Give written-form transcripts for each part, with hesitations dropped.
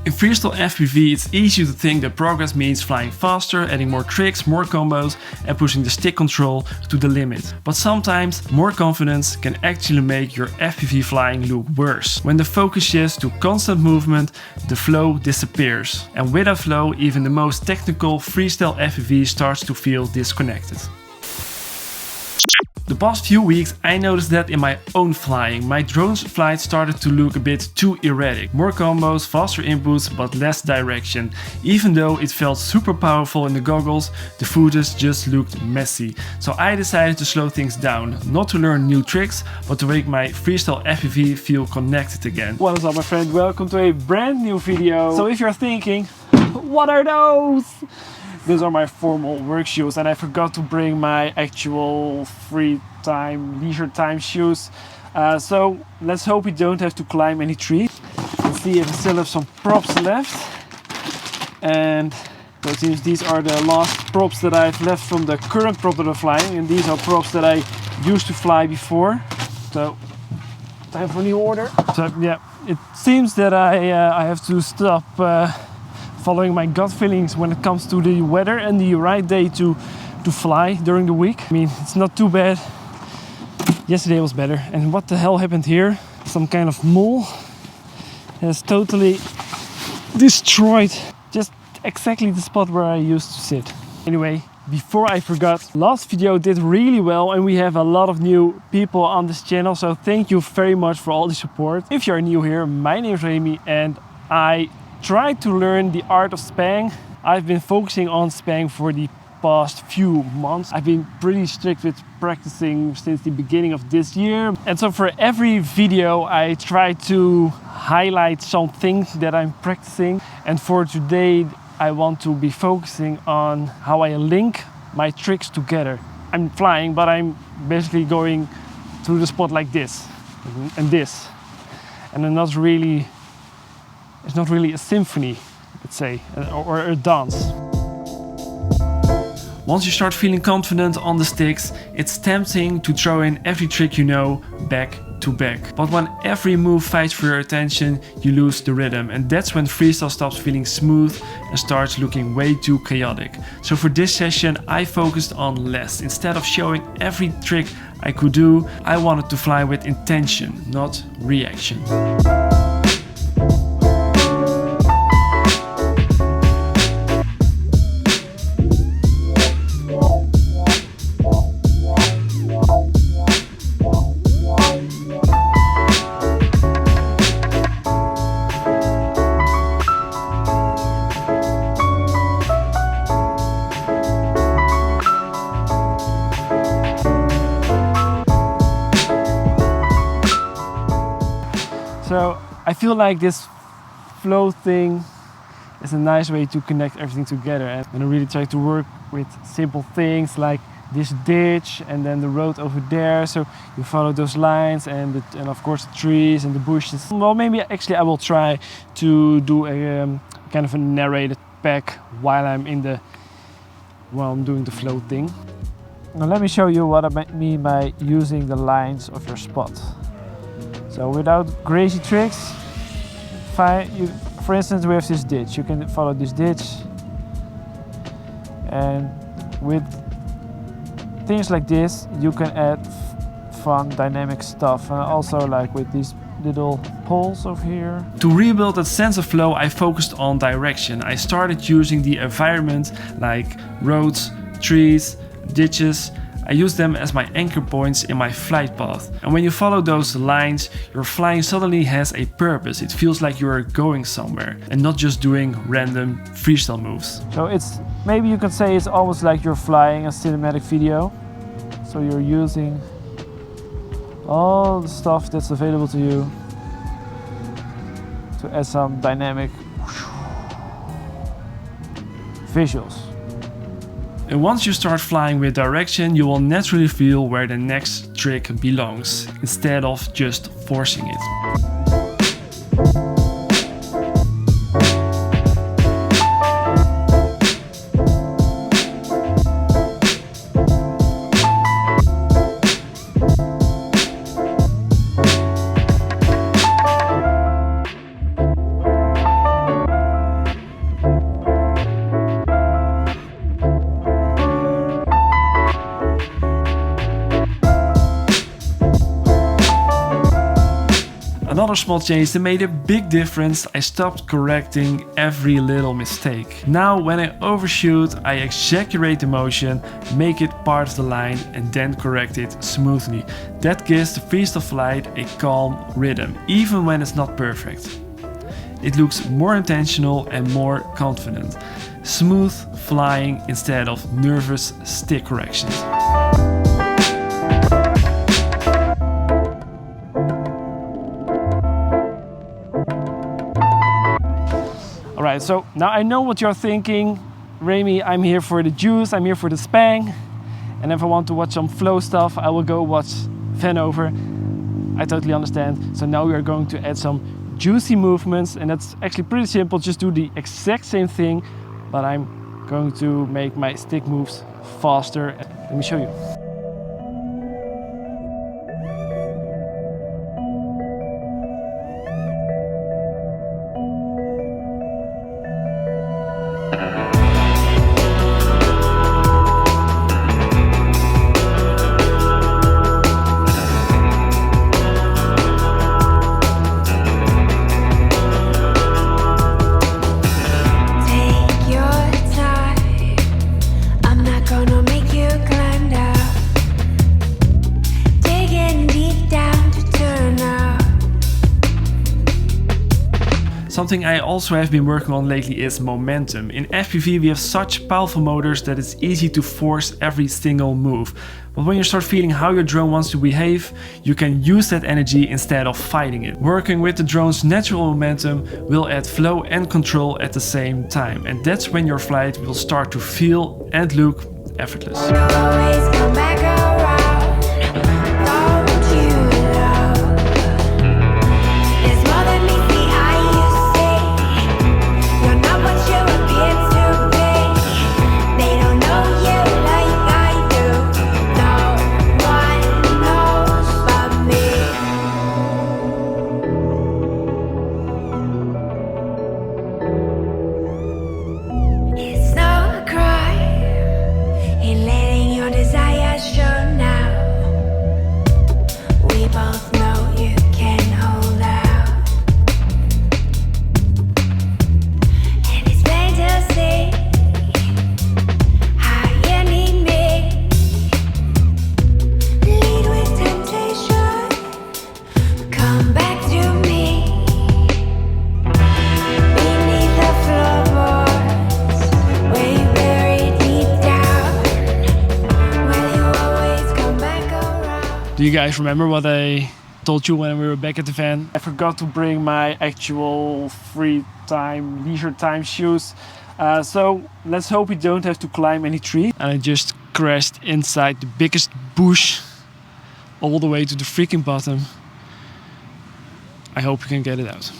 In freestyle FPV, it's easy to think that progress means flying faster, adding more tricks, more combos, and pushing the stick control to the limit. But sometimes more confidence can actually make your FPV flying look worse. When the focus shifts to constant movement, the flow disappears. And without flow, even the most technical freestyle FPV starts to feel disconnected. The past few weeks I noticed that in my own flying. My drone's flight started to look a bit too erratic. More combos, faster inputs, but less direction. Even though it felt super powerful in the goggles, the footage just looked messy. So I decided to slow things down, not to learn new tricks, but to make my freestyle FPV feel connected again. What is up, my friend? Welcome to a brand new video. So if you're thinking, what are those? Those are my formal work shoes, and I forgot to bring my actual free time, leisure time shoes. So let's hope we don't have to climb any tree. Let's see if I still have some props left. And so it seems these are the last props that I've left from the current prop that I'm flying, and these are props that I used to fly before. So time for a new order. So yeah, it seems that I have to stop following my gut feelings when it comes to the weather and the right day to fly during the week. I mean, it's not too bad. Yesterday was better. And what the hell happened here? Some kind of mole has totally destroyed just exactly the spot where I used to sit. Anyway, before I forgot, last video did really well and we have a lot of new people on this channel, so thank you very much for all the support. If you're new here, my name is Remy and I tried to learn the art of Sbang. I've been focusing on Sbang for the past few months. I've been pretty strict with practicing since the beginning of this year. And so for every video I try to highlight some things that I'm practicing. And for today I want to be focusing on how I link my tricks together. I'm flying, but I'm basically going through the spot like this and this. And I'm not really it's not really a symphony, let's say, or a dance. Once you start feeling confident on the sticks, it's tempting to throw in every trick you know back to back. But when every move fights for your attention, you lose the rhythm, and that's when freestyle stops feeling smooth and starts looking way too chaotic. So for this session I focused on less. Instead of showing every trick I could do, I wanted to fly with intention, not reaction. So I feel like this flow thing is a nice way to connect everything together, and I really try to work with simple things like this ditch and then the road over there, so you follow those lines and of course the trees and the bushes. Well, maybe actually I will try to do a kind of a narrated pack while I'm doing the flow thing. Now let me show you what I mean by using the lines of your spot. So without crazy tricks, for instance, we have this ditch. You can follow this ditch, and with things like this, you can add fun, dynamic stuff, and also like with these little poles over here. To rebuild that sense of flow, I focused on direction. I started using the environment like roads, trees, ditches. I use them as my anchor points in my flight path. And when you follow those lines, your flying suddenly has a purpose. It feels like you're going somewhere and not just doing random freestyle moves. So it's, maybe you could say it's almost like you're flying a cinematic video. So you're using all the stuff that's available to you to add some dynamic visuals. And once you start flying with direction, you will naturally feel where the next trick belongs, instead of just forcing it. other small change that made a big difference. I stopped correcting every little mistake. Now when I overshoot, I exaggerate the motion, make it part of the line and then correct it smoothly. That gives the freestyle flight a calm rhythm, even when it's not perfect. It looks more intentional and more confident. Smooth flying instead of nervous stick corrections. Alright, so now I know what you're thinking. Remy, I'm here for the juice, I'm here for the spang. And if I want to watch some flow stuff, I will go watch Vanover. I totally understand. So now we are going to add some juicy movements, and that's actually pretty simple. Just do the exact same thing, but I'm going to make my stick moves faster. Let me show you. Something I also have been working on lately is momentum. In FPV we have such powerful motors that it's easy to force every single move. But when you start feeling how your drone wants to behave, you can use that energy instead of fighting it. Working with the drone's natural momentum will add flow and control at the same time. And that's when your flight will start to feel and look effortless. Do you guys remember what I told you when we were back at the van? I forgot to bring my actual free time, leisure time shoes. So let's hope we don't have to climb any tree. And I just crashed inside the biggest bush all the way to the freaking bottom. I hope you can get it out.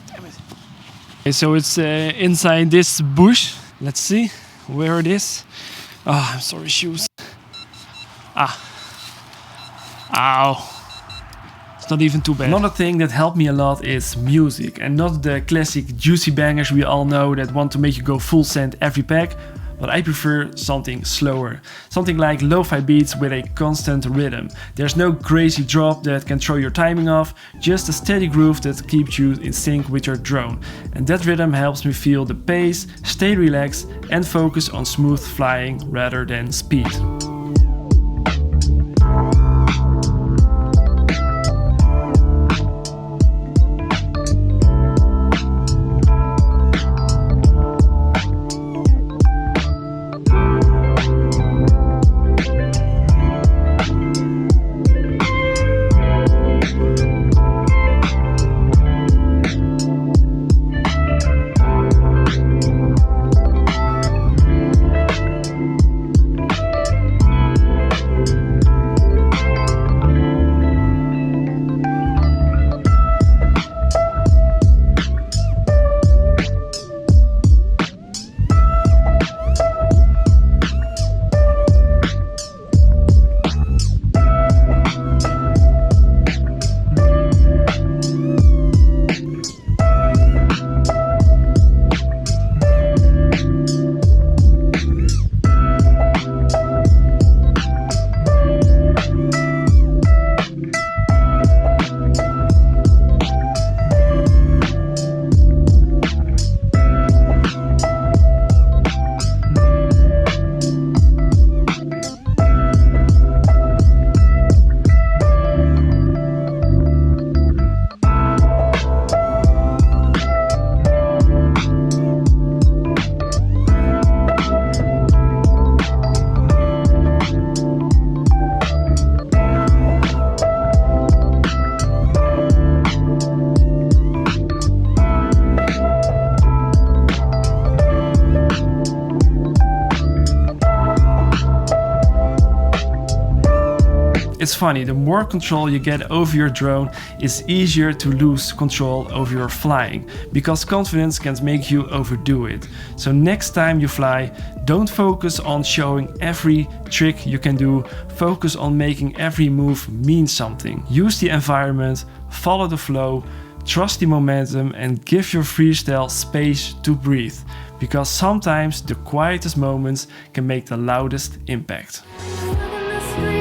Damn it. Okay, so it's inside this bush. Let's see where it is. Oh, I'm sorry, shoes. Ow. It's not even too bad. Another thing that helped me a lot is music, and not the classic juicy bangers we all know that want to make you go full send every pack, but I prefer something slower. Something like lo-fi beats with a constant rhythm. There's no crazy drop that can throw your timing off, just a steady groove that keeps you in sync with your drone. And that rhythm helps me feel the pace, stay relaxed and focus on smooth flying rather than speed. is funny, the more control you get over your drone, it's easier to lose control over your flying, because confidence can make you overdo it. So next time you fly, don't focus on showing every trick you can do, focus on making every move mean something. Use the environment, follow the flow, trust the momentum, and give your freestyle space to breathe, because sometimes the quietest moments can make the loudest impact. Stuck in the street.